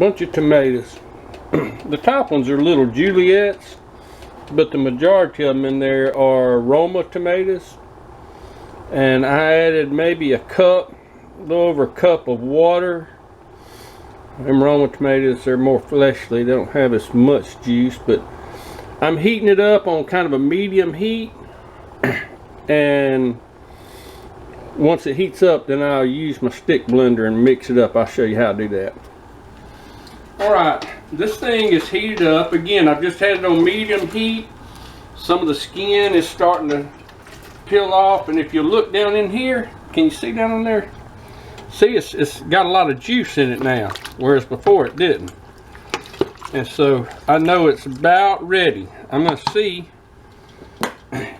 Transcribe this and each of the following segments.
bunch of tomatoes. The top ones are little Juliets, but the majority of them in there are Roma tomatoes. And I added maybe a little over a cup of water. Them Roma tomatoes are more fleshly, they don't have as much juice, but I'm heating it up on kind of a medium heat. And once it heats up, then I'll use my stick blender and mix it up. I'll show you how to do that. Alright, this thing is heated up. Again, I've just had it on medium heat. Some of the skin is starting to peel off, and if you look down in here, can you see down in there? See, it's got a lot of juice in it now, whereas before it didn't. And so I know it's about ready. I'm going to see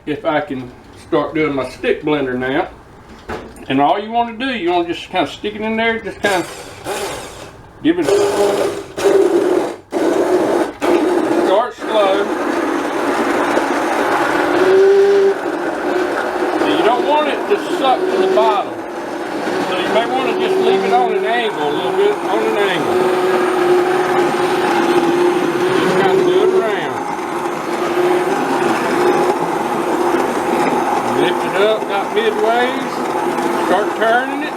if I can start doing my stick blender now. And all you want to do, you want to just kind of stick it in there, just kind of give it start slow. And you don't want it to suck to the bottom. So you may want to just leave it on an angle a little bit, on an angle. Just kind of do it around. Lift it up about midways. Start turning it.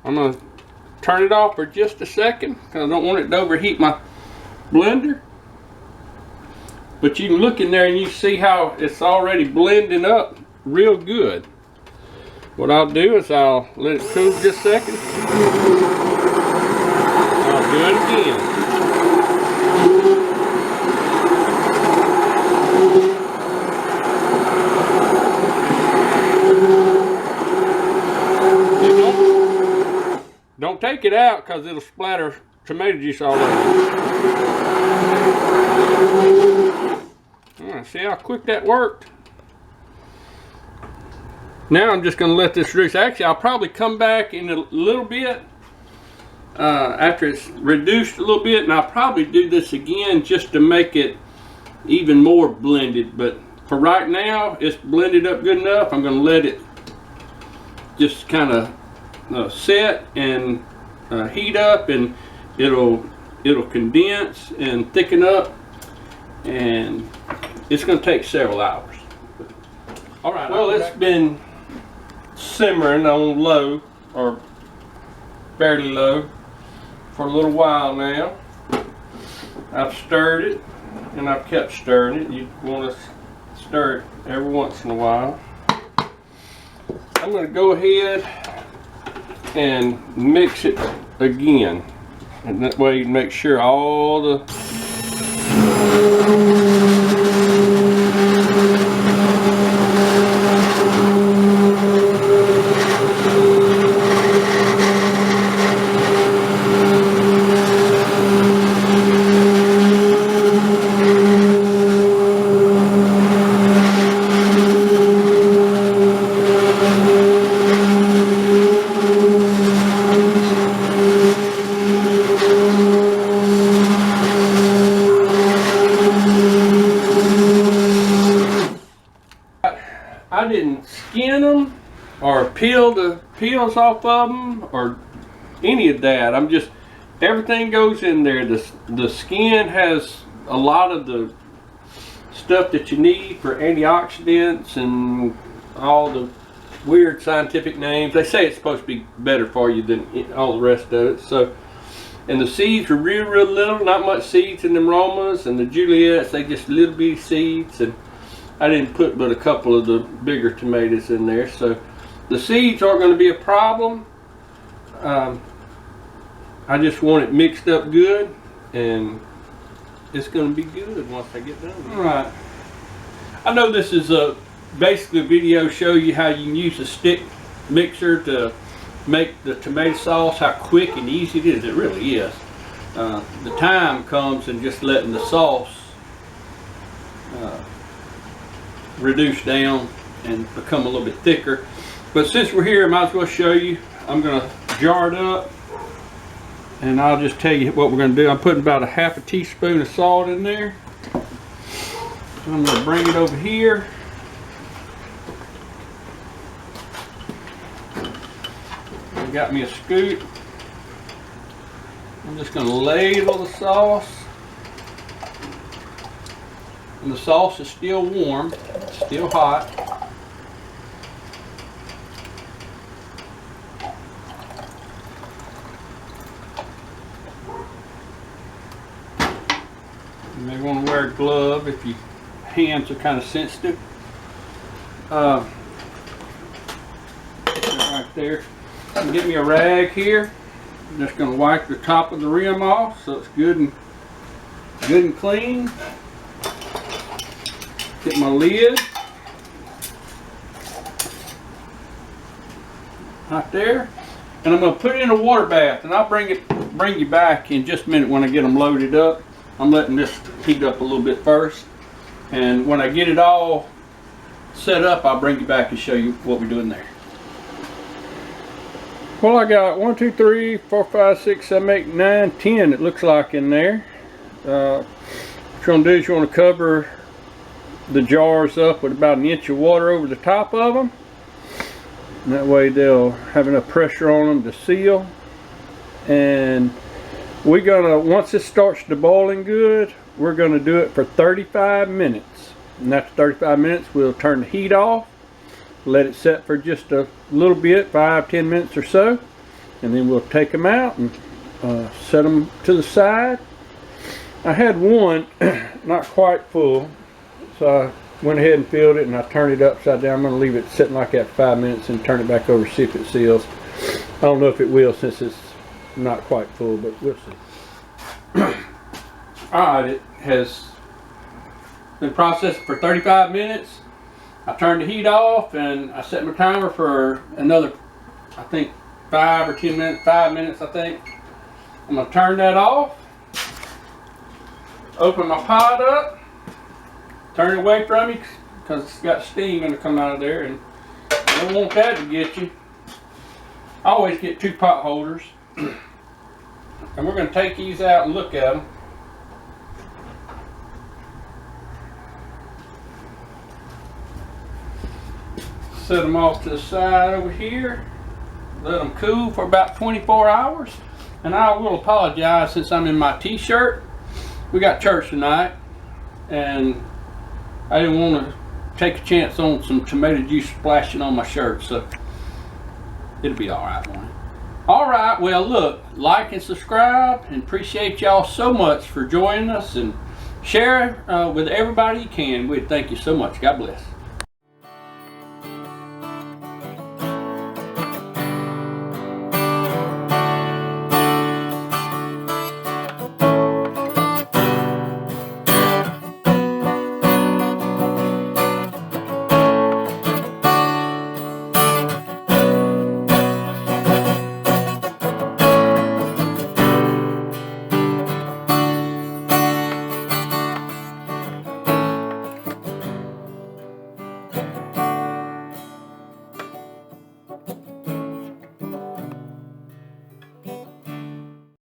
I'm going to turn it off for just a second because I don't want it to overheat my blender. But you can look in there and you see how it's already blending up real good. What I'll do is I'll let it cool just a second. I'll do it again. Don't take it out because it'll splatter tomato juice all over. Alright, see how quick that worked? Now I'm just going to let this reduce. Actually, I'll probably come back in a little bit after it's reduced a little bit, and I'll probably do this again just to make it even more blended. But for right now, it's blended up good enough. I'm going to let it just kind of set and heat up, and it'll condense and thicken up, and it's going to take several hours. All right. Well, it's been simmering on low or fairly low for a little while now. I've stirred it, and I've kept stirring it. You want to stir it every once in a while. I'm going to go ahead and mix it again, and that way you can make sure all the I didn't skin them or peel the peels off of them or any of that. I'm just, everything goes in there. The skin has a lot of the stuff that you need for antioxidants and all the weird scientific names. They say it's supposed to be better for you than all the rest of it. So, and the seeds are real little, not much seeds in them Romas, and the Juliets, they just little bitty seeds, and I didn't put but a couple of the bigger tomatoes in there, so the seeds aren't going to be a problem. I just want it mixed up good, and it's going to be good once I get done with it. All right. I know this is basically a video show you how you can use a stick mixer to make the tomato sauce, how quick and easy it is. It really is. The time comes in just letting the sauce reduce down and become a little bit thicker. But since we're here, I might as well show you. I'm going to jar it up, and I'll just tell you what we're going to do. I'm putting about a ½ teaspoon of salt in there. I'm going to bring it over here. I got me a scoop. I'm just going to ladle the sauce. And the sauce is still warm, still hot. You may want to wear a glove if your hands are kind of sensitive. Right there. And get me a rag here. I'm just going to wipe the top of the rim off so it's good and clean. Get my lid right there, and I'm going to put it in a water bath, and I'll bring you back in just a minute when I get them loaded up. I'm letting this heat up a little bit first, and when I get it all set up, I'll bring you back and show you what we're doing there. Well, I got 1, 2, 3, 4, 5, 6, 7, 8, 9, 10 it looks like in there. What you're going to do is you want to cover the jars up with about 1 inch of water over the top of them, and that way they'll have enough pressure on them to seal. And we're gonna, once it starts to boiling good, we're gonna do it for 35 minutes, and after 35 minutes we'll turn the heat off, let it set for just a little bit, 5-10 minutes or so, and then we'll take them out and set them to the side. I had one not quite full, so I went ahead and filled it, and I turned it upside down. I'm going to leave it sitting like that for 5 minutes and turn it back over, see if it seals. I don't know if it will since it's not quite full, but we'll see. Alright, it has been processed for 35 minutes. I turned the heat off and I set my timer for another, I think 5 or 10 minutes, 5 minutes I think. I'm going to turn that off, open my pot up, turn it away from you because it's got steam going to come out of there, and you don't want that to get you. I always get 2 pot holders, and we're going to take these out and look at them. Set them off to the side over here, let them cool for about 24 hours, and I will apologize since I'm in my t-shirt. We got church tonight, and I didn't want to take a chance on some tomato juice splashing on my shirt, so it'll be alright, won't it? Alright, well look, like and subscribe, and appreciate y'all so much for joining us, and share with everybody you can. We thank you so much. God bless.